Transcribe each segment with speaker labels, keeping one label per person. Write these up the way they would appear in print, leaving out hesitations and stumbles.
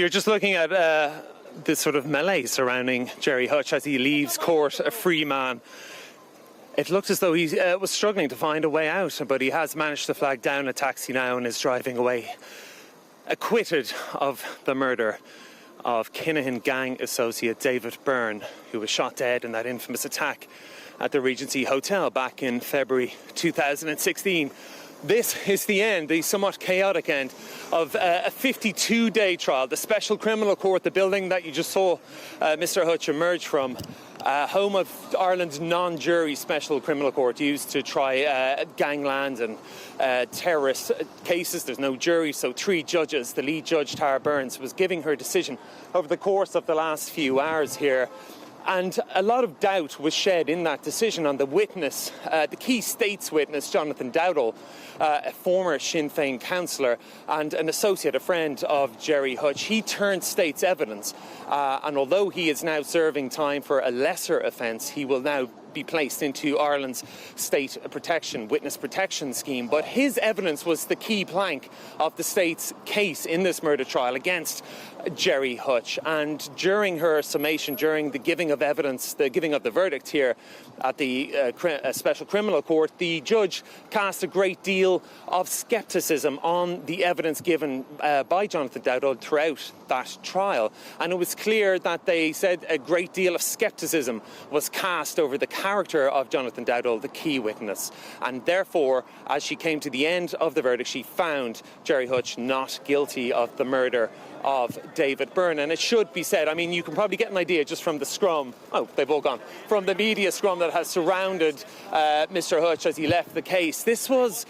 Speaker 1: You're just looking at this sort of melee surrounding Gerry Hutch as he leaves court a free man. It looks as though he was struggling to find a way out, but he has managed to flag down a taxi now and is driving away, acquitted of the murder of Kinahan gang associate David Byrne, who was shot dead in that infamous attack at the Regency Hotel back in February 2016. This is the end, the somewhat chaotic end of a 52-day trial. The Special Criminal Court, the building that you just saw Mr. Hutch emerge from, home of Ireland's non-jury Special Criminal Court, used to try gangland and terrorist cases. There's no jury, so 3 judges. The lead judge, Tara Burns, was giving her decision over the course of the last few hours here. And a lot of doubt was shed in that decision on the witness, the key state's witness, Jonathan Dowdall, a former Sinn Féin councillor and an associate, a friend of Gerry Hutch. He turned state's evidence, and although he is now serving time for a lesser offence, he will now be placed into Ireland's state protection, witness protection scheme. But his evidence was the key plank of the state's case in this murder trial against Gerry Hutch. And during her summation, during the giving of evidence, the giving of the verdict here at the Special Criminal Court, the judge cast a great deal of scepticism on the evidence given by Jonathan Dowdall throughout that trial. And it was clear that they said a great deal of scepticism was cast over the character of Jonathan Dowdall, the key witness. And therefore, as she came to the end of the verdict, she found Gerry Hutch not guilty of the murder of David Byrne. And it should be said, I mean, you can probably get an idea just from the scrum, they've all gone, from the media scrum that has surrounded Mr. Hutch as he left the case. This was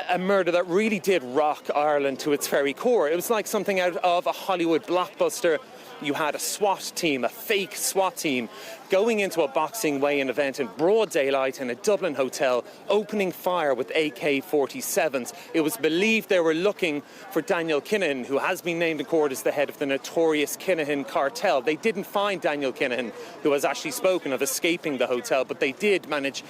Speaker 1: a murder that really did rock Ireland to its very core. It was like something out of a Hollywood blockbuster. You had a SWAT team, a fake SWAT team, going into a boxing weigh-in event in broad daylight in a Dublin hotel, opening fire with AK-47s. It was believed they were looking for Daniel Kinahan, who has been named in court as the head of the notorious Kinahan cartel. They didn't find Daniel Kinahan, who has actually spoken of escaping the hotel, but they did manage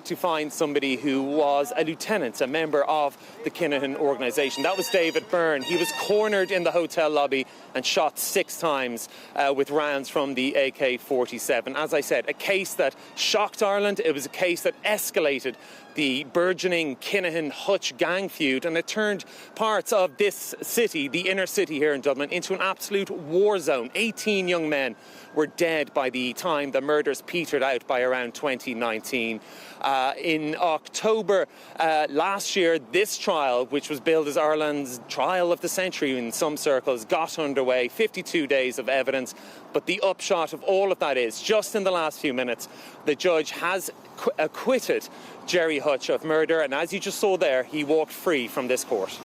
Speaker 1: to find somebody who was a lieutenant, a member of the Kinahan organisation. That was David Byrne. He was cornered in the hotel lobby and shot 6 times with rounds from the AK-47. As I said, a case that shocked Ireland. It was a case that escalated the burgeoning Kinahan-Hutch gang feud, and it turned parts of this city, the inner city here in Dublin, into an absolute war zone. 18 young men were dead by the time the murders petered out by around 2019. In October last year, this trial, which was billed as Ireland's trial of the century in some circles, got underway. 52 days of evidence. But the upshot of all of that is, just in the last few minutes, the judge has acquitted Gerry Hutch of murder. And as you just saw there, he walked free from this court.